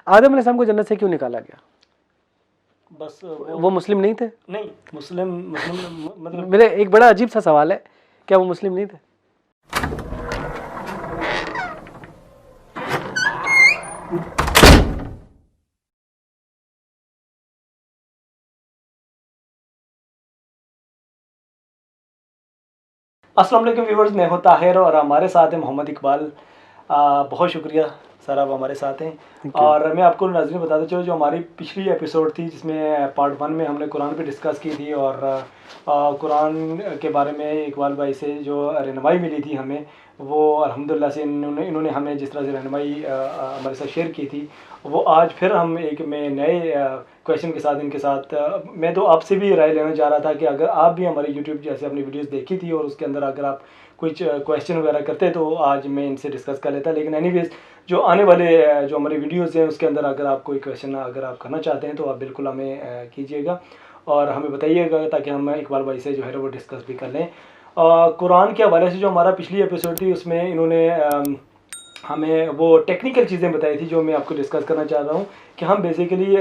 आदम अलैहिस्सलाम को जन्नत से क्यों निकाला गया? बस वो मुस्लिम नहीं थे? नहीं, मुस्लिम मतलब मेरे एक बड़ा अजीब सा सवाल है, क्या वो मुस्लिम नहीं थे? अस्सलाम वालेकुम व्यूवर्स, मैं हूं ताहिर और हमारे साथ है मोहम्मद इकबाल। बहुत शुक्रिया सर, आप हमारे साथ हैं। और मैं आपको नाज़रीन बताता चलूँ, जो हमारी पिछली एपिसोड थी जिसमें पार्ट 1 में हमने कुरान पे डिस्कस की थी और कुरान के बारे में इकबाल भाई से जो रहनुमाई मिली थी हमें, वो अल्हम्दुलिल्लाह से इन्होंने हमें जिस तरह से रहनुमाई हमारे साथ शेयर की थी, वो आज फिर हम एक में नए क्वेश्चन के साथ इनके साथ मैं तो आपसे भी राय लेना चाह रहा था कि अगर आप भी हमारी यूट्यूब जैसे अपनी वीडियोस देखी थी और उसके अंदर अगर आप कुछ क्वेश्चन वगैरह करते तो आज मैं इनसे डिस्कस कर लेता। लेकिन एनीवेज जो आने वाले जो हमारे वीडियोस हैं उसके अंदर अगर आप कोई क्वेश्चन अगर आप करना चाहते हैं तो आप बिल्कुल हमें कीजिएगा और हमें बताइएगा ताकि हम इकबाल भाई से जो है वो डिस्कस भी कर लें। कुरान के हवाले से जो हमारा पिछली एपिसोड थी उसमें इन्होंने हमें वो टेक्निकल चीज़ें बताई थी जो मैं आपको डिस्कस करना चाह रहा हूँ कि हम बेसिकली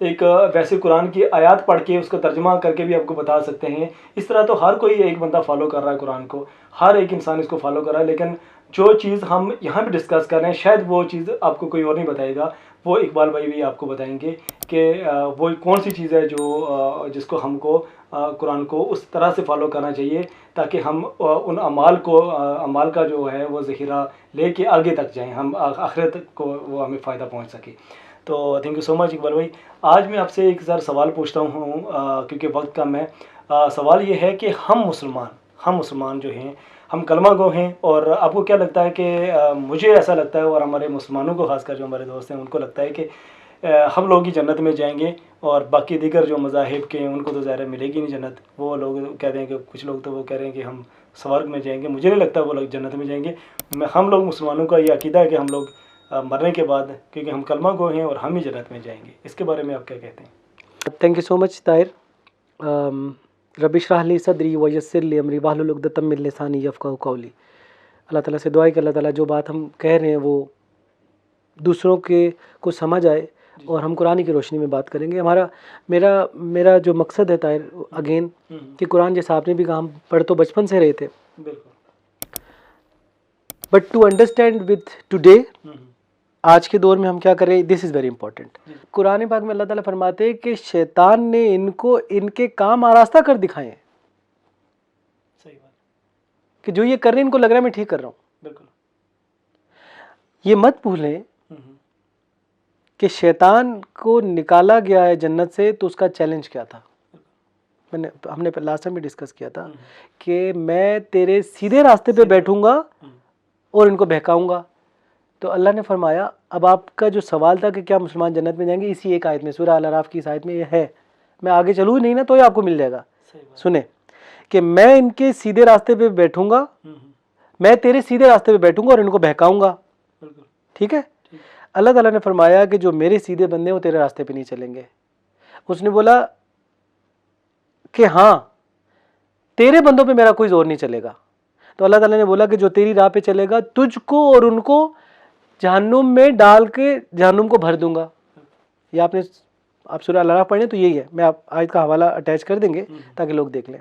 एक वैसे कुरान की आयत पढ़ के उसका तर्जुमा करके भी आपको बता सकते हैं। इस तरह तो हर कोई एक बंदा फॉलो कर रहा है कुरान को, हर एक इंसान इसको फॉलो कर रहा है, लेकिन जो चीज़ हम यहाँ पे डिस्कस कर रहे हैं शायद वो चीज़ आपको कोई और नहीं बताएगा, वो इकबाल भाई भी आपको बताएंगे कि वो कौन सी चीज़ है जो जिसको हमको कुरान को उस तरह से फॉलो करना चाहिए ताकि हम उन अमाल का जो है वो ज़ख़ीरा लेके आगे तक जाएं, हम आखिरत को वो हमें फ़ायदा पहुंच सके। तो thank you so much Iqbal भाई। आज मैं आपसे एक ज़रा सवाल पूछता हूँ क्योंकि वक्त कम है। सवाल ये है कि हम मुसलमान जो हैं, हम कलमा गो हैं और आपको क्या लगता है कि मुझे ऐसा लगता है और हमारे मुसलमानों को खासकर जो हमारे दोस्त हैं उनको लगता है कि हम लोग ही जन्नत में जाएंगे और बाकी दीगर जो मज़ाहिब के हैं उनको तो ज़ाहिर मिलेगी नहीं जन्नत। वो लोग कहते हैं कि कुछ लोग तो वो कह रहे हैं कि हम स्वर्ग में जाएंगे, मुझे नहीं लगता वो लोग जन्नत में जाएंगे। हम लोग मुसलमानों का ये अकीदा है कि हम लोग मरने के बाद क्योंकि हम कलमा गो हैं और हम ही जन्नत में जाएंगे। इसके बारे में आप क्या कहते हैं? Thank you so much Tahir. रब्बि इश्रह ली सदरी व यस्सिर ली अमरी वाहलुल उक़दतम मिन लिसानी यफ़क़हू क़ौली। अल्लाह ताला से दुआ है कि अल्लाह ताला जो बात हम कह रहे हैं वो दूसरों के को समझ आए और हम कुरान की रोशनी में बात करेंगे। मेरा जो मकसद है ताहिर अगेन कि कुरान जैसा आपने भी कहा हम पढ़ तो बचपन से रहे थे, but to understand with today, आज के दौर में हम क्या करें, this is very important. Quran पाक में अल्लाह ताला फरमाते हैं कि शैतान ने इनको इनके काम आरास्ता कर दिखाए हैं। सही बात कि जो ये कर रहे हैं इनको लग रहा है मैं ठीक कर रहा हूँ। बिल्कुल। ये मत भूलें कि शैतान को निकाला गया है जन्नत से तो उसका चैलेंज क्या था। हमने लास्ट टाइम भी डिस्कस किया था कि मैं तेरे सीधे रास्ते पे बैठूंगा और इनको बहकाऊंगा। तो अल्लाह ने फरमाया, अब आपका जो सवाल था कि क्या मुसलमान जन्नत में जाएंगे, इसी एक आयत में सूरह अल अराफ की इस आयत में ये है। मैं आगे चलूँ नहीं ना तो ये आपको मिल जाएगा। सुने कि मैं इनके सीधे रास्ते पे बैठूंगा, मैं तेरे सीधे रास्ते पे बैठूंगा और इनको बहकाऊंगा। ठीक है। अल्लाह ताला ने फरमाया कि जो मेरे सीधे बंदे वो तेरे रास्ते पे नहीं चलेंगे। उसने बोला कि हाँ तेरे बंदों पे मेरा कोई जोर नहीं चलेगा। तो अल्लाह ताला ने बोला कि जो तेरी राह पे चलेगा तुझको और उनको जहन्नुम में डाल के जहन्नुम को भर दूंगा। ये आप सूरह अल अराफ पढ़ें तो यही है। मैं आप आयत का हवाला अटैच कर देंगे ताकि लोग देख लें।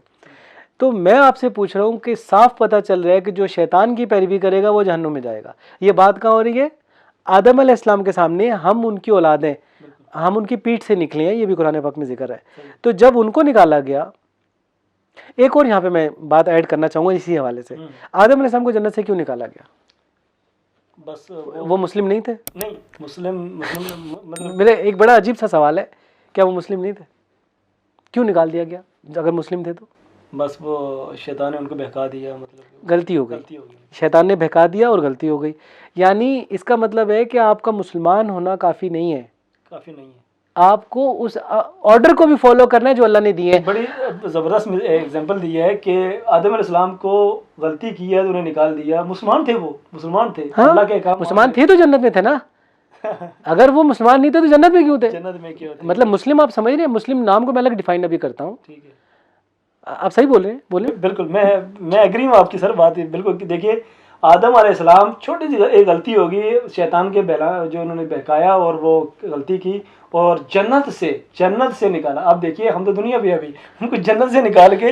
तो मैं आपसे पूछ रहा हूँ कि साफ पता चल रहा है कि जो शैतान की पैरवी करेगा वो जहन्नुम में जाएगा। ये बात कहाँ हो रही है? आदम अलैहिस्सलाम के सामने। हम उनकी औलाद हैं, हम उनकी पीठ से निकले हैं, ये भी कुरान पाक में जिक्र है। तो जब उनको निकाला गया, एक और यहाँ पे मैं बात ऐड करना चाहूँगा इसी हवाले से। आदम अलैहिस्सलाम को जन्नत से क्यों निकाला गया? बस वो मुस्लिम नहीं थे? नहीं, मुस्लिम मतलब मेरे एक बड़ा अजीब सा सवाल है, क्या वो मुस्लिम नहीं थे? क्यों निकाल दिया गया अगर मुस्लिम थे तो? बस वो शैतान ने उनको बहका दिया, मतलब गलती हो गई। शैतान ने बहका दिया और गलती हो गई। यानी इसका मतलब है कि आपका मुसलमान होना काफ़ी नहीं है, आपको उस ऑर्डर को भी फॉलो करना है जो अल्लाह ने दिए हैं। बड़ी ज़बरदस्त एग्जांपल दी है कि आदम अलैहिस्सलाम को गलती की है तो उन्हें निकाल दिया। मुसलमान थे, वो मुसलमान थे। हाँ, अल्लाह के काम मुसलमान थे तो जन्नत में थे ना। अगर वो मुसलमान नहीं थे तो जन्नत में क्यों थे? जन्नत में क्यों थे? मतलब मुस्लिम, आप समझ रहे हैं? मुस्लिम नाम को मैं अलग डिफाइन अभी करता हूँ। ठीक है, आप सही बोल रहे हैं, बोले। बिल्कुल मैं एग्री हूँ आपकी सर बात। बिल्कुल देखिए आदम अलैहिस्सलाम छोटी सी एक गलती होगी, शैतान के बहला जो उन्होंने बहकाया और वो गलती की और जन्नत से निकाला। अब देखिए हम तो दुनिया पे अभी उनको जन्नत से निकाल के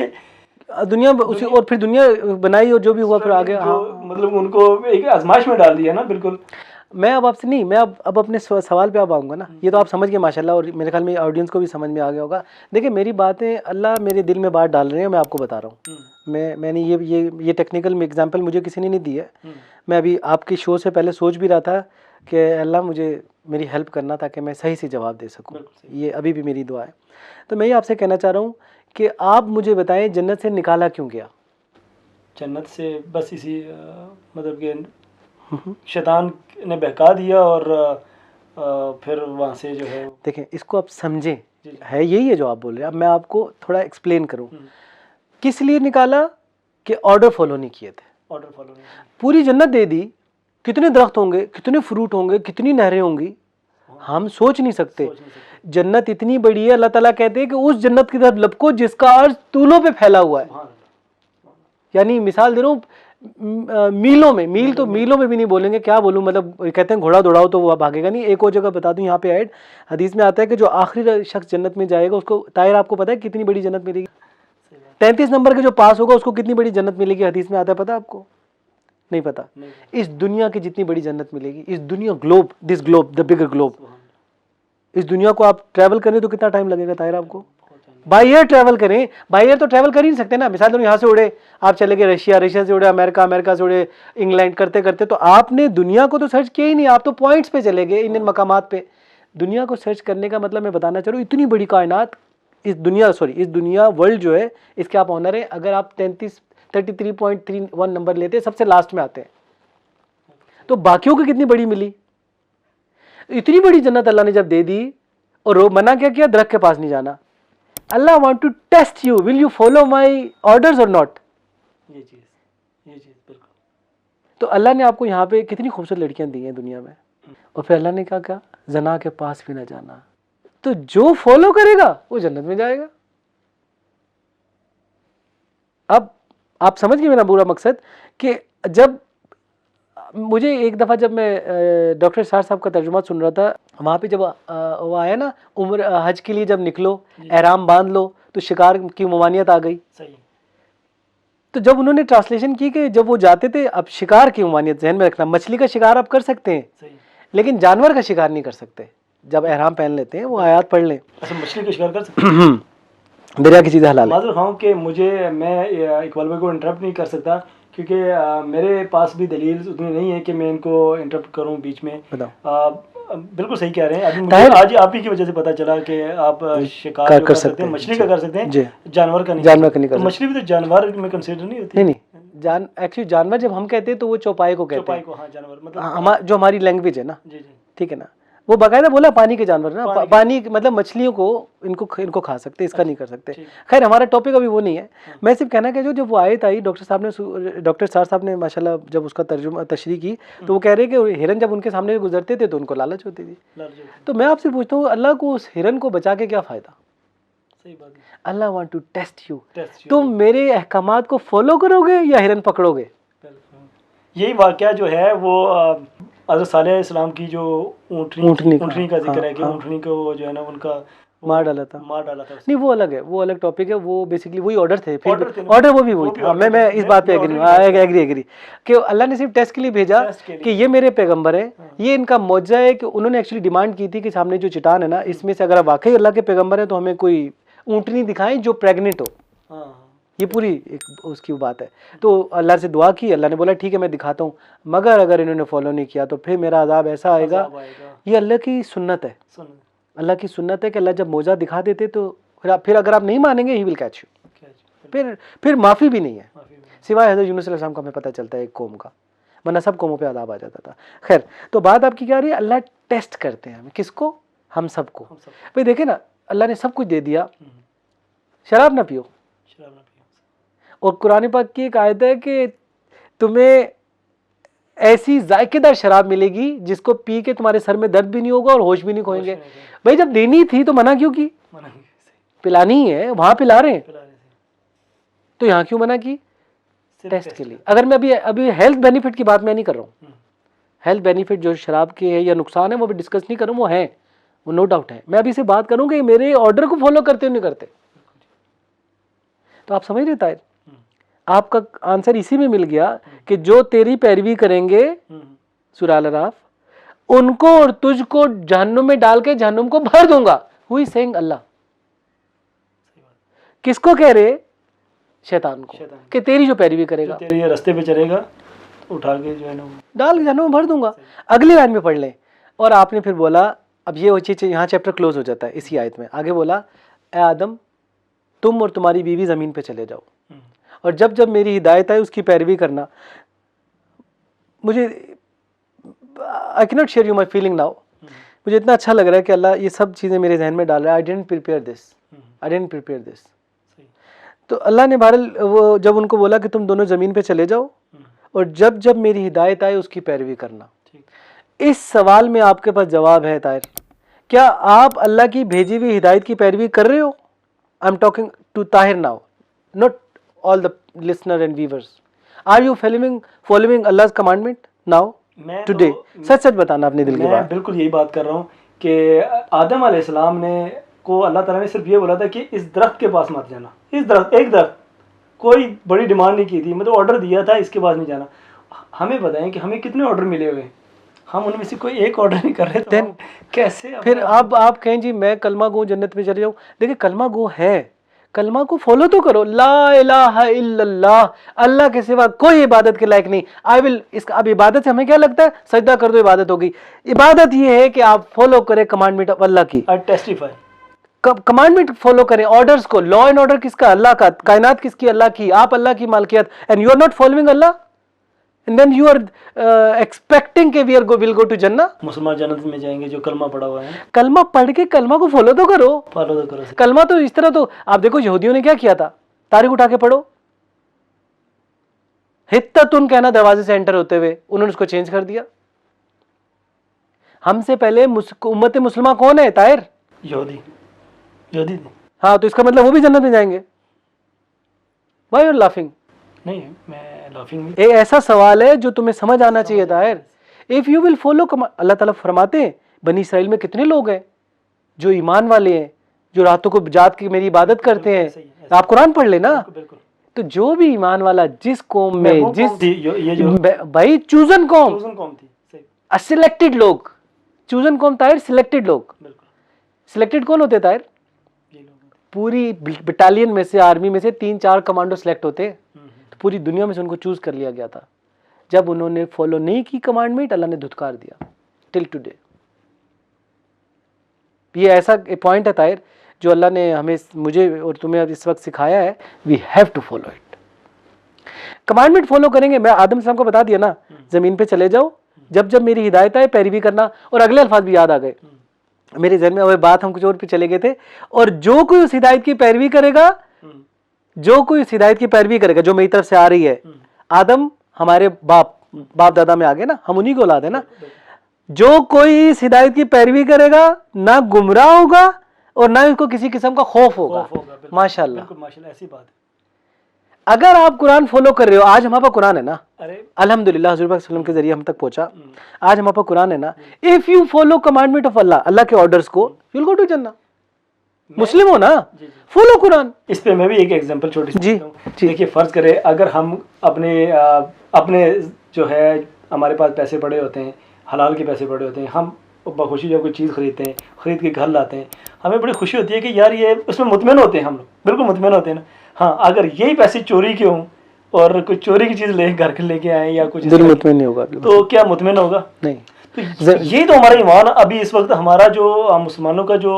दुनिया उसी और फिर दुनिया बनाई और जो भी हुआ फिर आगे मतलब उनको एक आजमाइश में डाल दिया ना। बिल्कुल। मैं अब आपसे नहीं, मैं अब अपने सवाल पे अब आऊँगा ना। ये तो आप समझ गए माशाल्लाह, और मेरे ख्याल में ऑडियंस को भी समझ में आ गया होगा। देखिए मेरी बातें अल्लाह मेरे दिल में बात डाल रहे हैं, मैं आपको बता रहा हूँ। मैंने ये टेक्निकल एग्जांपल मुझे किसी ने नहीं दी है। मैं अभी आपके शो से पहले सोच भी रहा था कि अल्लाह मुझे मेरी हेल्प करना ताकि मैं सही से जवाब दे सकूँ। ये अभी भी मेरी दुआ है। तो मैं ये आपसे कहना चाह रहा हूँ कि आप मुझे बताएं जन्नत से निकाला क्यों गया? जन्नत से बस इसी मतलब कि शैतान ने बहका दिया और फिर वहाँ से जो है। देखें इसको आप समझें, है यही है जो आप बोल रहे हैं। अब मैं आपको थोड़ा एक्सप्लेन करूँ किस लिए निकाला, कि ऑर्डर फॉलो नहीं किए थे। ऑर्डर फॉलो नहीं किया। पूरी जन्नत दे दी, कितने दरख्त होंगे, कितने फ्रूट होंगे, कितनी नहरें होंगी, हम सोच नहीं सकते। जन्नत इतनी बड़ी है, अल्लाह ताला कहते हैं कि उस जन्नत की तरफ लपको जिसका अर्ज तूलों पे फैला हुआ है। यानी मिसाल दे रहा हूँ, मीलों में, मीलों में भी नहीं बोलेंगे, क्या बोलूँ, मतलब कहते हैं घोड़ा दौड़ाओ तो वो भागेगा नहीं। एक और जगह बता दूं यहाँ पे ऐड हदीस में आता है कि जो आखिरी शख्स जन्नत में जाएगा उसको, ताहिर आपको पता है कितनी बड़ी जन्नत मिलेगी? 33 नंबर के जो पास होगा उसको कितनी बड़ी जन्नत मिलेगी? हदीस में आता है, पता आपको? नहीं पता? इस दुनिया की जितनी बड़ी जन्नत मिलेगी, इस दुनिया globe, this globe, the bigger globe, इस दुनिया को आप ट्रैवल करें तो कितना टाइम लगेगा ताहिर आपको? बाई एयर ट्रैवल करें, बाई एयर तो ट्रैवल कर ही नहीं सकते ना। मिसाल दो यहाँ से उड़े, आप चले गए रशिया, रशिया से उड़े अमेरिका, अमेरिका से उड़े इंग्लैंड, करते करते तो आपने दुनिया को तो सर्च किया ही नहीं, आप तो पॉइंट्स पे चले गए, इन मकामात पे। दुनिया को सर्च करने का मतलब मैं बताना चाह रहा हूँ, इतनी बड़ी कायनात, इस दुनिया वर्ल्ड जो है, इसके आप ऑनर है। अगर आप 33.31 नंबर लेते हैं, सबसे लास्ट में आते हैं, तो बाकियों को कितनी बड़ी मिली? इतनी बड़ी जन्नत अल्लाह ने जब दे दी, और मना क्या किया? दरख्त के पास नहीं जाना। Allah want to test you. Will you follow my orders or not? ये चीज़ बिल्कुल। तो अल्लाह ने आपको यहाँ पे कितनी खूबसूरत लड़कियां दी हैं दुनिया में, और फिर अल्लाह ने कहा जना के पास भी ना जाना। तो जो फॉलो करेगा वो जन्नत में जाएगा। अब आप समझ गए मेरा पूरा मकसद, कि जब मुझे एक दफ़ा जब मैं डॉक्टर सार साहब का तर्जुमा सुन रहा था, वहाँ पे जब वो आया ना, उम्र हज के लिए जब निकलो, एहराम बांध लो, तो शिकार की ममानियत आ गई। सही। तो जब उन्होंने ट्रांसलेशन की कि जब वो जाते थे, अब शिकार की ममानियत ज़हन में रखना, मछली का शिकार आप कर सकते हैं, सही, लेकिन जानवर का शिकार नहीं कर सकते। जब एहराम पहन लेते हैं, वो आयात पढ़ लें। अच्छा, मछली का शिकार कर सकते हैं? दरिया की चीज़ें हलाल है। माज़ूर खाऊं कि मैं इकबाल भाई को इंटरप्ट नहीं कर सकता, क्योंकि मेरे पास भी दलील उतनी नहीं है कि मैं इनको इंटरप्ट करूं बीच में। बिल्कुल सही कह रहे हैं। अभी मुझे आज आप ही की वजह से पता चला कि आप शिकार कर सकते हैं, मछली का कर सकते हैं, जानवर का नहीं कर सकते। मछली भी तो जानवर में कंसीडर नहीं होती। नहीं, एक्चुअली जानवर जब हम कहते हैं तो वो चौपाई को कहते हैं। हाँ, जानवर मतलब जो हमारी लैंग्वेज है ना, ठीक है ना, वो बाकायदा बोला पानी के जानवर ना, पानी मतलब मछलियों को इनको खा सकते, इसका नहीं कर सकते। खैर हमारा टॉपिक अभी वो नहीं है। मैं सिर्फ कहना कि जब वो आयत आई, डॉक्टर साहब साहब ने माशाल्लाह जब उसका तर्जुमा तशरीह की, तो वो कह रहे कि हिरन जब उनके सामने गुजरते थे तो उनको लालच होती थी। तो मैं आपसे पूछता हूँ, अल्लाह को उस हिरन को बचा के क्या फ़ायदा? अल्लाह वांट टू टेस्ट यू। तुम मेरे अहकामात को फॉलो करोगे या हिरन पकड़ोगे? यही वाकया जो है वो हज़रत सालेह अलैहिस्सलाम की जो ऊँटनी का जिक्र है कि ऊँटनी को जो है ना उनका मार डाला था। नहीं, वो अलग है, वो अलग टॉपिक है। वो बेसिकली वही ऑर्डर थे, ऑर्डर वो भी वही था। मैं इस बात पे एग्री कि अल्लाह ने सिर्फ टेस्ट के लिए भेजा कि ये मेरे पैगंबर है, ये इनका मौजज़ा है। कि उन्होंने एक्चुअली डिमांड की थी कि सामने जो चट्टान है ना, इसमें से अगर वाकई अल्लाह के पैगंबर है तो हमें कोई ऊँटनी दिखाएं जो प्रेग्नेंट हो। ये पूरी एक उसकी बात है। तो अल्लाह से दुआ की, अल्लाह ने बोला ठीक है मैं दिखाता हूँ, मगर अगर इन्होंने फॉलो नहीं किया तो फिर मेरा अजाब ऐसा आएगा। ये अल्लाह की सुन्नत है, अल्लाह की सुन्नत है कि अल्लाह जब मौजा दिखा देते तो फिर अगर आप नहीं मानेंगे ही विल कैच यू। फिर माफ़ी भी नहीं है, सिवाय हज़रत यूनुस अलैहिस्सलाम का हमें पता चलता है एक कौम का, वरना सब कौमों पे अजाब आ जाता था। खैर, तो बात आपकी क्या रही है? अल्लाह टेस्ट करते हैं किसको? हम सबको। भाई देखे ना, अल्लाह ने सब कुछ दे दिया, शराब ना पियो। और कुरान पाक की एक आयत है कि तुम्हें ऐसी जायकेदार शराब मिलेगी जिसको पी के तुम्हारे सर में दर्द भी नहीं होगा और होश भी नहीं खोएंगे। भाई जब देनी थी तो मना क्यों की? पिलानी है, वहां पिला रहे हैं, तो यहाँ क्यों मना की? टेस्ट के लिए। अगर मैं अभी हेल्थ बेनिफिट की बात मैं नहीं कर रहा हूँ, हेल्थ बेनिफिट जो शराब के है या नुकसान है वो भी डिस्कस नहीं करूँ, वो है, वो नो डाउट है। मैं अभी से बात करूँ कि मेरे ऑर्डर को फॉलो करते नहीं करते। तो आप समझ रहे ताहिर, आपका आंसर इसी में मिल गया कि जो तेरी पैरवी करेंगे सूरह अल अराफ, उनको और तुझको जहन्नुम में डाल के जहन्नुम को भर दूंगा। Who is saying? अल्लाह। किसको कह रहे? शैतान को, कि तेरी जो पैरवी करेगा, तेरे ये रास्ते पे चलेगा तो उठा के जो है ना डाल के जहन्नुम में भर दूंगा। अगली लाइन में पढ़ लें। और आपने फिर बोला, अब ये चीज यहाँ चैप्टर क्लोज हो जाता है इसी आयत में। आगे बोला, ए आदम, तुम और तुम्हारी बीवी जमीन पे चले जाओ और जब जब मेरी हिदायत आए उसकी पैरवी करना। मुझे I can not share you my feeling now. मुझे इतना अच्छा लग रहा है कि अल्लाह ये सब चीज़ें मेरे जहन में डाल रहा है। आई डेंट प्रिपेयर दिस। तो अल्लाह ने बहरहाल वो जब उनको बोला कि तुम दोनों ज़मीन पे चले जाओ और जब जब मेरी हिदायत आए उसकी पैरवी करना। इस सवाल में आपके पास जवाब है ताहिर, क्या आप अल्लाह की भेजी हुई हिदायत की पैरवी कर रहे हो? I am talking to Tahir now, not all the listener and viewers. Are you following Allah's commandment now today? सच बताना अपने दिल की बात। मैं बिल्कुल यही बात कर रहा हूँ कि आदम अलैहिस्सलाम ने को अल्लाह ताला ने सिर्फ ये बोला था कि इस दरख्त के पास मत जाना। इस दरख्त, एक दरख्त, कोई बड़ी डिमांड नहीं की थी, मतलब ऑर्डर दिया था इसके पास नहीं जाना। हमें बताएं कि हमें कितने ऑर्डर मिले हुए, हम उनमें से कोई एक ऑर्डर नहीं कर रहे, तो हम कैसे? फिर आप कहें जी मैं कलमा गो जन्नत में चले जाऊँ। देखिए कलमा गो है, कलमा को फॉलो तो करो। ला इलाहा इल्लल्लाह, अल्लाह के सिवा कोई इबादत के लायक नहीं। आई विल इसका, अब इबादत से हमें क्या लगता है? सजदा कर दो इबादत होगी। इबादत ये है कि आप फॉलो करें कमांडमेंट ऑफ अल्लाह की। आई टेस्टिफाई, कमांडमेंट फॉलो करें, ऑर्डर्स को। लॉ एंड ऑर्डर किसका? अल्लाह का। कायनात किसकी? अल्लाह की। आप अल्लाह की मालकियत, and you are not following Allah, and then you are expecting के वी विल गो टू जन्नह। मुसलमान जन्नत में जाएंगे जो कलमा पढ़ा हुआ है। कलमा पढ़ के कलमा को फॉलो तो करो, फॉलो तो करो। कलमा तो इस तरह, तो आप देखो यहूदियों ने क्या किया था, तारीख उठा के पढ़ो। हित्ततुन कहना दरवाजे से एंटर होते हुए, उन्होंने उसको चेंज कर दिया। हमसे पहले उम्मत मुसलमान कौन है ताहिर? यहूदी। हाँ, तो इसका मतलब वो भी जन्नत में जाएंगे। Why you are laughing? नहीं, मैं लाफिंग नहीं। एक ऐसा सवाल है जो तुम्हें समझ आना चाहिए Tahir. If you will follow, Allah ताला फरमाते हैं बनी इसराइल में कितने लोग हैं जो ईमान वाले हैं, जो रातों को जाग के मेरी इबादत करते हैं। आप कुरान पढ़ लेना। तो जो भी ईमान वाला जिस कौम में, जिस ये जो भाई चूजन कौम थी, सिलेक्टेड लोग, चूजन कौम ताहिर, सिलेक्टेड लोग। सिलेक्टेड कौन होते ताहिर? पूरी बटालियन में से, आर्मी में से 3-4 कमांडो सिलेक्ट होते, तो पूरी दुनिया में से उनको चूज कर लिया गया था। जब उन्होंने फॉलो नहीं की कमांडमेंट, अल्लाह ने धुतकार दिया टिल टुडे। ये ऐसा पॉइंट है ताहिर जो अल्लाह ने हमें, मुझे और तुम्हें अब इस वक्त सिखाया है। We have to follow it. Commandment follow करेंगे। मैं आदम सलाम को बता दिया ना, जमीन पे चले जाओ, जब जब मेरी हिदायत आए पैरवी करना। और अगले अल्फाज भी याद आ गए मेरे जहन में, वह बात हम कुछ और पे चले गए थे। और जो कोई उस हिदायत की पैरवी करेगा, जो कोई उस हिदायत की पैरवी करेगा जो मेरी तरफ से आ रही है। आदम हमारे बाप दादा में आ गए ना, हम उन्हीं को औलाद है ना। जो कोई इस हिदायत की पैरवी करेगा ना गुमराह होगा और ना उसको किसी किस्म का खौफ होगा। माशाल्लाह, ऐसी बात है। अगर आप कुरान फॉलो कर रहे हो, आज हमारे पास कुरान है ना, अरे अल्हम्दुलिल्लाह हुजूर पाक सल्लल्लाहु अलैहि वसल्लम के जरिए हम तक पहुंचा। आज हमारे पास कुरान है ना। If you follow commandment of Allah, Allah के ऑर्डर्स को, यू विल गो टू जन्नह। मुस्लिम हो ना, फॉलो कुरान। इस पे मैं भी एक एग्जांपल छोटी सी जी, देखिए, फर्ज करें अगर हम अपने जो है हमारे पास पैसे पड़े होते हैं, हलाल के पैसे पड़े होते हैं, हम बखुशी जब कोई चीज़ खरीदते हैं, खरीद के घर लाते हैं, हमें बड़ी खुशी होती है कि यार ये उसमें मुतमईन होते हैं, हम लोग बिल्कुल मुतमईन होते हैं ना। हाँ, अगर यही पैसे चोरी के हों और कोई चोरी की चीज़ ले घर के लेके आए या कुछ, दिल मुतमईन नहीं होगा, तो क्या मुतमईन होगा? नहीं। तो यही तो हमारा ईमान अभी इस वक्त हमारा जो मुसलमानों का जो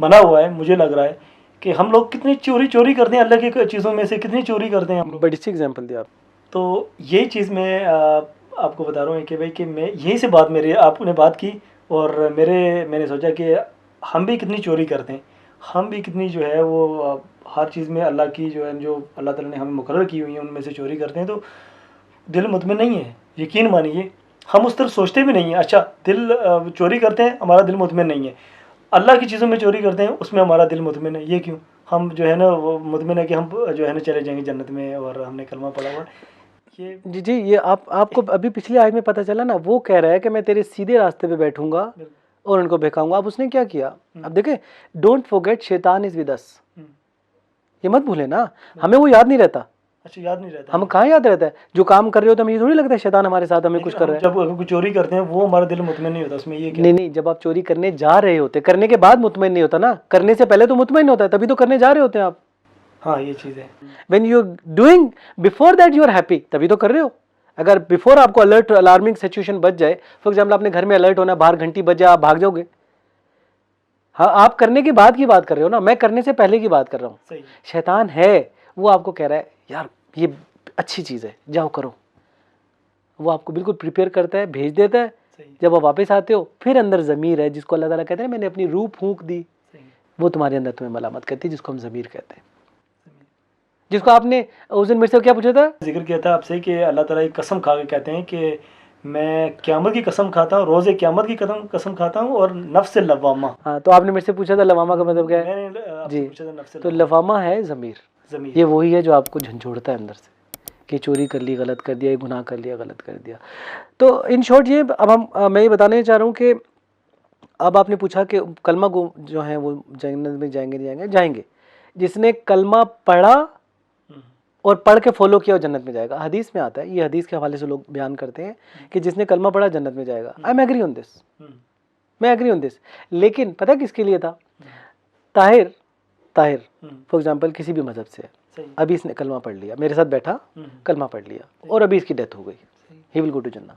बना हुआ है, मुझे लग रहा है कि हम लोग कितनी चोरी करते हैं, अल्लाह की चीज़ों में से कितनी चोरी करते हैं हम लोग। बड़ी सी एग्जांपल दिया आप। तो यही चीज़ मैं आपको बता रहा हूँ कि भाई कि मैं यही से बात मेरी आपने बात की और मैंने सोचा कि हम भी कितनी चोरी करते हैं, हम भी कितनी जो है वो हर चीज़ में अल्लाह की जो है, जो अल्लाह ताला ने हमें मुकर्रर की हुई है उनमें से चोरी करते हैं। तो दिल मुतमईन नहीं है, यकीन मानिए, हम उस तरह सोचते भी नहीं हैं। अच्छा, दिल चोरी करते हैं, हमारा दिल मुतमईन नहीं है। अल्लाह की चीज़ों में चोरी करते हैं, उसमें हमारा दिल मुतमईन है। ये क्यों? हम जो है ना वो मुतमईन है कि हम जो है ना चले जाएंगे जन्नत में और हमने कलमा पढ़ा हुआ। ये जी जी, ये आपको अभी पिछली आयत में पता चला ना, वो कह रहा है कि मैं तेरे सीधे रास्ते पे बैठूंगा और उनको बहकाऊंगा। अब उसने क्या किया, अब देखें, डोंट फॉरगेट शैतान इज विद अस, ये मत भूले ना, हमें वो याद नहीं रहता। अच्छा, याद नहीं रहता। हम कहाँ याद रहता है, जो काम कर रहे हो तो हमें ये थोड़ी लगता है शैतान हमारे साथ हमें कुछ कर रहा है। जब कुछ चोरी करते हैं वो हमारा दिल मुतमईन नहीं होता उसमें, ये क्या? नहीं नहीं, जब आप चोरी करने जा रहे होते, करने के बाद मुतमईन नहीं होता ना, करने से पहले तो मुतमईन होता है, तभी तो करने जा रहे होते हैं आप। हाँ, ये चीज़ है। When you are doing before that you are happy, तभी तो कर रहे हो। अगर बिफोर आपको अलर्ट अलार्मिंग सिचुएशन बच जाए, फॉर एग्जाम्पल आपने घर में अलर्ट होना, बाहर घंटी बज जाए, आप भाग जाओगे। हाँ, आप करने के बाद की बात कर रहे हो ना, मैं करने से पहले की बात कर रहा हूँ। सही। शैतान है, वो आपको कह रहा है यार ये अच्छी चीज़ है, जाओ करो। वो आपको बिल्कुल प्रिपेयर करता है, भेज देता है। सही। जब आप वापस आते हो, फिर अंदर ज़मीर है, जिसको अल्लाह ताला कहते हैं मैंने अपनी रूह फूंक दी, सही। वो तुम्हारे अंदर तुम्हें मलामत करती है, जिसको हम ज़मीर कहते हैं। जिसको आपने उस दिन मेरे से क्या पूछा था, जिक्र किया था आपसे कि अल्लाह ताला एक कसम खा के कहते हैं कि मैं क़यामत की कसम खाता हूँ, रोज़े क़यामत की कसम खाता हूँ और नफ्स लवामा। हाँ, तो आपने मेरे से पूछा था लवामा का मतलब क्या है। मैंने आपसे जी, पूछा था नफ्स तो लवामा है ज़मीर, ज़मीर। ये वही है जो आपको झंझोड़ता है अंदर से कि चोरी कर ली, गलत कर दिया, ये गुनाह कर लिया, गलत कर दिया। तो इन शॉर्ट ये अब मैं ये बताने चाह रहा हूँ कि अब आपने पूछा कि कलमा को जो है वो जन्नत में जाएंगे नहीं जाएंगे, जाएंगे। जिसने कलमा पढ़ा और पढ़ के फॉलो किया वो जन्नत में जाएगा। हदीस में आता है, ये हदीस के हवाले से लोग बयान करते हैं कि जिसने कलमा पढ़ा जन्नत में जाएगा। I am agree on this, मैं एग्री ऑन दिस। लेकिन पता है किसके लिए था, ताहिर फॉर एग्जाम्पल किसी भी मजहब से है, अभी इसने कलमा पढ़ लिया, मेरे साथ बैठा, कलमा पढ़ लिया और अभी इसकी डेथ हो गई, ही विल गो टू जन्नत।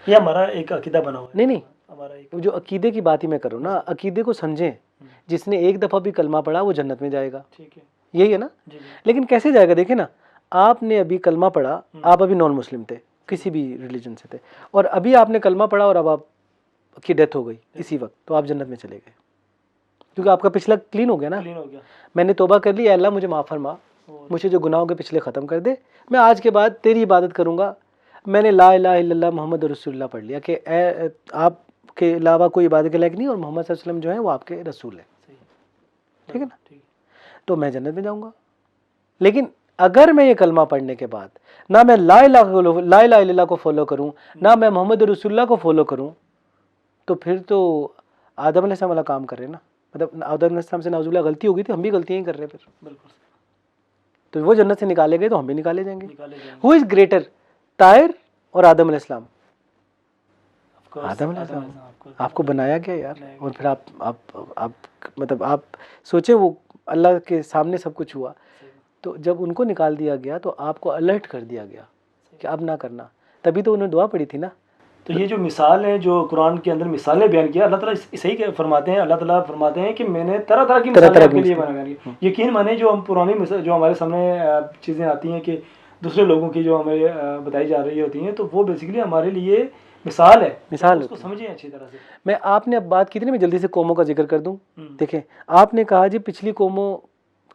ये हमारा एक अकीदा बना हुआ है। नहीं, हमारा एक जो अकीदे की बात ही मैं करूँ ना, अकीदे को समझें। जिसने एक दफ़ा भी कलमा पढ़ा वो जन्नत में जाएगा, ठीक है, यही है ना। लेकिन कैसे जाएगा, देखे ना, आपने अभी कलमा पढ़ा, आप अभी नॉन मुस्लिम थे, किसी भी रिलीजन से थे, और अभी आपने कलमा पढ़ा और अब आपकी डेथ हो गई इसी वक्त, तो आप जन्नत में चले गए, क्योंकि आपका पिछला क्लीन हो गया ना। क्लीन हो गया। मैंने तौबा कर ली, अल्लाह मुझे माफ़ फरमा, मुझे जो गुनाहों के पिछले ख़त्म कर दे, मैं आज के बाद तेरी इबादत करूँगा। मैंने ला इलाहा इल्लल्लाह मोहम्मद रसूलुल्लाह पढ़ लिया कि आपके अलावा कोई इबादत के लायक नहीं और मोहम्मद सल्लल्लाहु अलैहि वसल्लम जो है वो आपके रसूल है, ठीक है ना, तो मैं जन्नत में जाऊँगा। लेकिन अगर मैं ये कलमा पढ़ने के बाद ना मैं ला इलाहा इल्लल्लाह को फॉलो करूँ, ना मैं मोहम्मद रसूलुल्लाह को फॉलो करूँ, तो फिर तो आदम अलैहिस्सलाम वाला काम कर रहे हैं ना। मतलब आदम अलैहिस्सलाम से नाउज़ुबिल्लाह गलती होगी, तो हम भी गलतियाँ ही कर रहे हैं फिर। बिल्कुल। तो वो जन्नत से निकाले गए तो हम भी निकाले जाएंगे। हु इज़ ग्रेटर, ताहिर और आदम अलैहिस्सलाम? आदम अलैहिस्सलाम। आपको बनाया गया यार, और फिर आप मतलब आप सोचे, वो अल्लाह के सामने सब कुछ हुआ, तो जब उनको निकाल दिया गया तो आपको अलर्ट कर दिया गया कि अब ना करना, तभी तो उन्होंने दुआ पड़ी थी ना। तो ये जो मिसाल है, जो कुरान के अंदर मिसालें बयान किया, अल्लाह ताला सही फरमाते हैं, अल्लाह ताला फरमाते हैं कि मैंने तरह तरह की मिसालें आपके लिए बना दी। यकीन माने जो हम पुरानी मिसाल जो हमारे सामने चीज़ें आती हैं कि दूसरे लोगों की जो हमें बताई जा रही होती हैं, तो वो बेसिकली हमारे लिए मिसाल है, मिसाल उसको समझिए अच्छी तरह से। मैं आपने अब बात की थी ना, मैं जल्दी से कौमों का जिक्र कर दूं। देखें, आपने कहा जी पिछली कौमों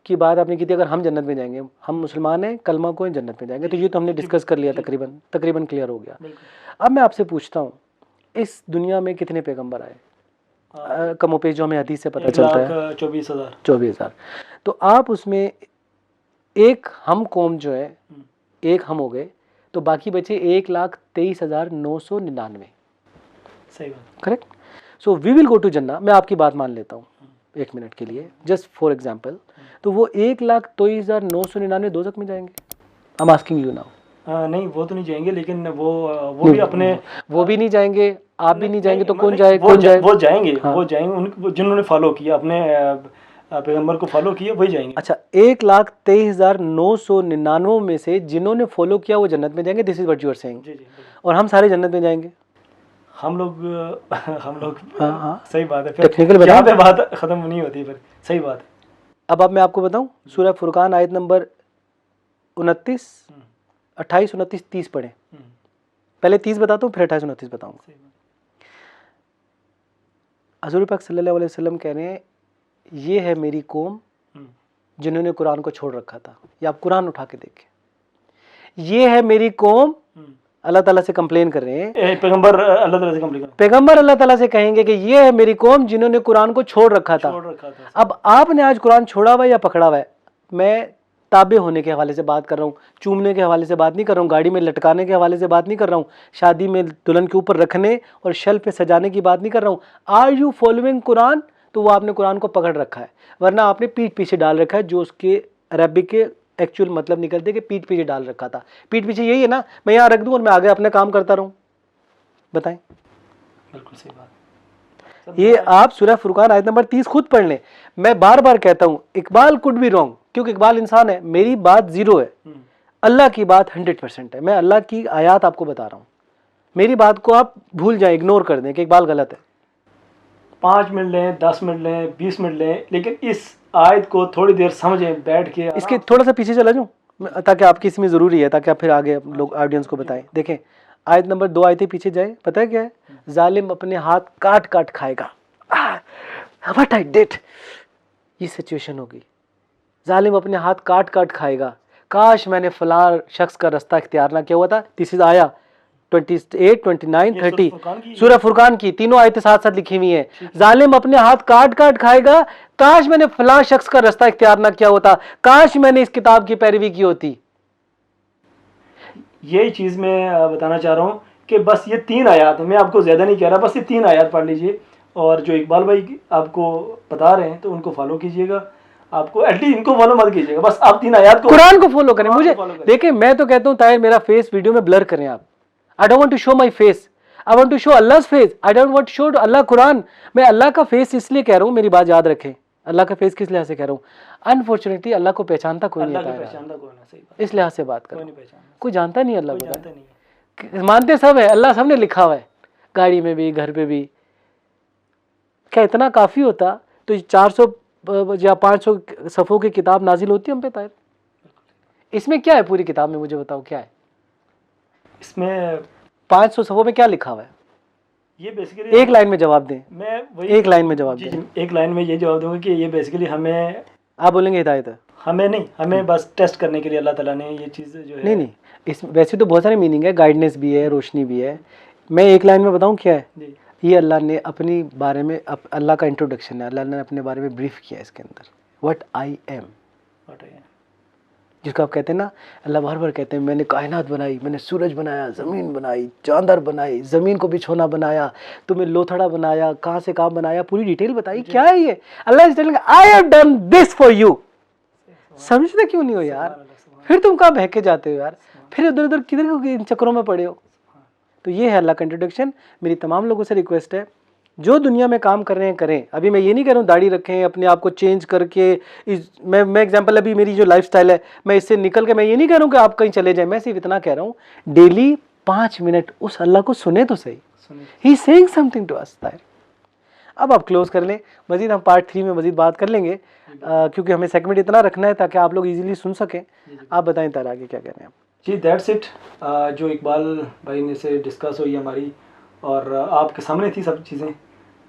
की बात आपने की थी, अगर हम जन्नत में जाएंगे, हम मुसलमान हैं, कलमा को जन्नत में जाएंगे, तो ये तो हमने डिस्कस कर लिया, तकरीबन क्लियर हो गया। अब मैं आपसे पूछता हूँ, इस दुनिया में कितने पैगंबर आए? कमोपेश जो हमें हदीस से पता चलता है 24,000। तो आप उसमें एक हम कौम जो है, एक हम हो गए, तो बाकी बचे 1,23,999। सही बात, correct. So we will go to जन्नत। मैं आपकी बात मान लेता हूँ 1 मिनट के लिए, जस्ट फॉर एग्जाम्पल, तो वो 1,23,999 दोज़ख में जाएंगे? I am asking you now. नहीं, वो तो नहीं जाएंगे, लेकिन वो भी अपने, वो भी नहीं जाएंगे, आप भी नहीं जाएंगे, तो कौन जाए? वो जाएंगे, वो जाएंगे जिन्होंने फॉलो किया, अपने पैगंबर को फॉलो किया, वही जाएंगे। अच्छा, 1,23,999 में से जिन्होंने फॉलो किया वो जन्नत में जाएंगे, this is what you are saying. जी, और हम सारे जन्नत में जाएंगे? हम लोग हाँ, सही बात है। टेक्निकल यहाँ पे बात खत्म नहीं होती, फिर सही बात है। अब मैं आपको बताऊं, सूरह फुरकान आयत नंबर 29, 28, 29, 30 पढ़ें। पहले 30 बताता हूँ, फिर 28, 29 बताऊंगा। हज़ूर पाक सल्लल्लाहु अलैहि वसल्लम कह रहे हैं, ये है मेरी कौम जिन्होंने कुरान को छोड़ रखा था। या आप कुरान उठा के देखें, ये है मेरी कौम। अल्लाह ताला से कंप्लेन कर रहे हैं, पैगंबर अल्लाह ताला से कंप्लेन, पैगंबर अल्लाह ताला से कहेंगे कि ये है मेरी कौम जिन्होंने कुरान को छोड़ रखा था। अब आपने आज कुरान छोड़ा हुआ है या पकड़ा हुआ है? मैं ताबे होने के हवाले से बात कर रहा हूँ, चूमने के हवाले से बात नहीं कर रहा हूँ, गाड़ी में लटकाने के हवाले से बात नहीं कर रहा हूँ, शादी में दुल्हन के ऊपर रखने और शेल्फ पे सजाने की बात नहीं कर रहा हूँ। Are you following Quran? तो वो आपने कुरान को पकड़ रखा है, वरना आपने पीठ पीछे डाल रखा है, जो उसके अरबिक के एक्चुअल मतलब निकलते कि पीठ पीछे डाल रखा था। पीठ पीछे यही है ना, मैं यहाँ रख दूँ और मैं आगे अपने काम करता रहूँ। बताएं। बिल्कुल सही बात। ये आप सूरह फुरकान आयत नंबर 30 खुद पढ़ लें। मैं बार बार कहता हूँ इकबाल कुड बी रॉन्ग, क्योंकि इकबाल इंसान है, मेरी बात 0 है, अल्लाह की बात 100% है। मैं अल्लाह की आयत आपको बता रहा हूँ, मेरी बात को आप भूल जाएं, इग्नोर कर दें कि इकबाल गलत है। 5 मिनट लें, 10 मिनट लें, 20 मिनट लें, लेकिन इस आयत को थोड़ी देर समझें बैठ के। इसके थोड़ा सा पीछे चला जाऊँ ताकि आपकी इसमें ज़रूरी है, ताकि आप फिर आगे लोग ऑडियंस को बताएं। देखें आयत नंबर 2 आयतें पीछे जाए, पता है क्या है? जालिम अपने हाथ काट काट खाएगा। व्हाट आई डिड, ये सिचुएशन होगी। जालिम अपने हाथ काट काट खाएगा, काश मैंने फलां शख्स का रास्ता इख्तियार ना किया हुआ था। दिस इज आया 28, 29, 30 सूरह फुरकान की तीनों आयतें साथ साथ लिखी हुई हैं। जालिम अपने हाथ काट काट खाएगा, काश मैंने फलां शख्स का रास्ता इख्तियार ना किया होता, काश मैंने इस किताब की पैरवी की होती। यही चीज़ मैं बताना चाह रहा हूँ कि बस ये 3 आयत है, मैं आपको ज़्यादा नहीं कह रहा, बस ये 3 आयत पढ़ लीजिए, और जो इकबाल भाई आपको बता रहे हैं तो उनको फॉलो कीजिएगा। आपको एटलीस्ट इनको फॉलो मत कीजिएगा, बस आप 3 आयत को, कुरान को फॉलो करें। मुझे देखिए, मैं तो कहता हूँ ताहिर मेरा फेस वीडियो में ब्लर करें आप। I don't want to show my face, I want to show Allah's face. I don't want to show Allah Quran. मैं अल्लाह का फेस इसलिए कह रहा हूँ, मेरी बात याद रखें, अल्लाह का फेस किस लिहाज से कह रहा हूँ? अनफॉर्चुनेटली अल्लाह को पहचानता कोई नहीं है, इस लिहाज से बात कर, कोई जानता नहीं अल्लाह को। मानते सब है, अल्लाह सबने लिखा हुआ है, गाड़ी में भी, घर पे भी। क्या इतना काफ़ी होता तो 400 या 500 सफ़ों की किताब नाजिल होती हम पे ताहिर? इसमें क्या है पूरी किताब में, मुझे बताओ क्या है इसमें? 500 सफ़ों में क्या लिखा हुआ है? ये बेसिकली एक लाइन में जवाब दें। मैं वही एक लाइन में जवाब दें। एक लाइन में ये जवाब दूंगा कि ये बेसिकली हमें, आप बोलेंगे हिदायत है? हमें नहीं, हमें बस टेस्ट करने के लिए अल्लाह ताला ने ये चीज़ जो है। नहीं, इस वैसे तो बहुत सारे मीनिंग है, गाइडेंस भी है, रोशनी भी है। मैं एक लाइन में बताऊं क्या है? ये अल्लाह ने अपनी बारे में, अल्लाह का इंट्रोडक्शन है, अल्लाह ने अपने बारे में ब्रीफ किया है इसके अंदर। व्हाट आई एम, जिसको आप कहते हैं ना, अल्लाह बार बार कहते हैं मैंने कायनात बनाई, मैंने सूरज बनाया, ज़मीन बनाई, चांदर बनाई, ज़मीन को बिछोना बनाया, तुम्हें लोथड़ा बनाया, कहाँ से कहाँ बनाया, पूरी डिटेल बताई। क्या है ये? Allah is telling I have done this for you. समझते क्यों नहीं हो यार? फिर तुम कहाँ बहके जाते हो यार? फिर इधर उधर किधर इन चक्करों में पड़े हो? तो ये है अल्लाह का इंट्रोडक्शन। मेरी तमाम लोगों से रिक्वेस्ट है, जो दुनिया में काम कर रहे हैं करें। अभी मैं ये नहीं कह रहा हूँ दाढ़ी रखें, अपने आप को चेंज करके मैं एग्जांपल, अभी मेरी जो लाइफस्टाइल है, मैं इससे निकल के, मैं ये नहीं कह रहा हूँ कि आप कहीं चले जाएं, मैं सिर्फ इतना कह रहा हूँ डेली 5 मिनट उस अल्लाह को सुने तो सही। He saying something to us. अब आप क्लोज कर लें, मजीद हम पार्ट 3 में मजीद बात कर लेंगे, क्योंकि हमें सेगमेंट इतना रखना है ताकि आप लोग इजीली सुन सकें। आप बताएं तार आगे क्या कह रहे हैं आप? जी दैट्स इट। जो इकबाल भाई ने से डिस्कस हुई हमारी, और आपके सामने थी सब चीज़ें,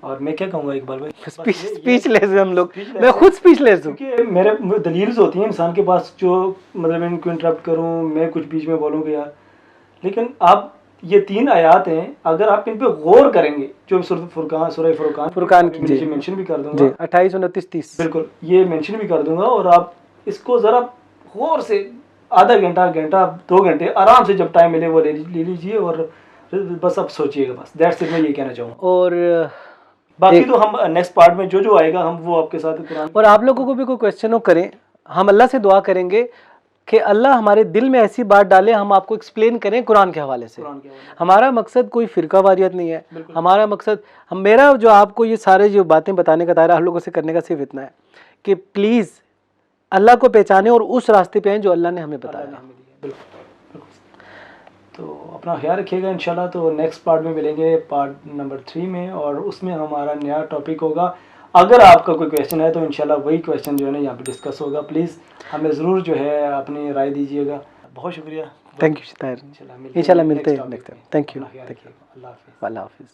और मैं क्या कहूँगा इकबाल भाई, स्पीचलेस है हम लोग, मैं खुद स्पीचलेस हूँ, क्योंकि मेरे दलील्स होती हैं इंसान के पास, जो मतलब इनको इंटरप्ट करूँ, मैं कुछ बीच में बोलूँगा यार, लेकिन आप ये 3 आयत हैं, अगर आप इन पे गौर करेंगे, जो सूरह फुरकान की मेंशन भी कर दूंगा, 28, 29, 30 बिल्कुल ये मेंशन भी कर दूंगा, और आप इसको ज़रा गौर से आधा घंटा, 2 घंटे आराम से जब टाइम मिले वो ले लीजिए, और बस आप सोचिएगा। बस दैट्स इट, मैं ये कहना चाहूँगा। और बाकी तो हम नेक्स्ट पार्ट में जो आएगा हम वो आपके साथ कुरान, और आप लोगों को भी कोई क्वेश्चन हो करें, हम अल्लाह से दुआ करेंगे कि अल्लाह हमारे दिल में ऐसी बात डाले, हम आपको एक्सप्लेन करें कुरान के हवाले से। हमारा मकसद कोई फ़िरका वारियत नहीं है, हमारा मकसद, मेरा जो आपको ये सारे जो बातें बताने का दायरा आप लोगों से करने का सिर्फ इतना है कि प्लीज़ अल्लाह को पहचाने और उस रास्ते पे आएं जो अल्लाह ने हमें बताया। तो अपना ख्याल रखिएगा। इंशाल्लाह तो नेक्स्ट पार्ट में मिलेंगे, पार्ट नंबर 3 में, और उसमें हमारा नया टॉपिक होगा। अगर आपका कोई क्वेश्चन है तो इंशाल्लाह वही क्वेश्चन जो है ना यहाँ पे डिस्कस होगा। प्लीज़ हमें ज़रूर जो है अपनी राय दीजिएगा। बहुत शुक्रिया। Thank you. इंशाल्लाह मिलते हैं next time. Thank you. Allah हाफिज़।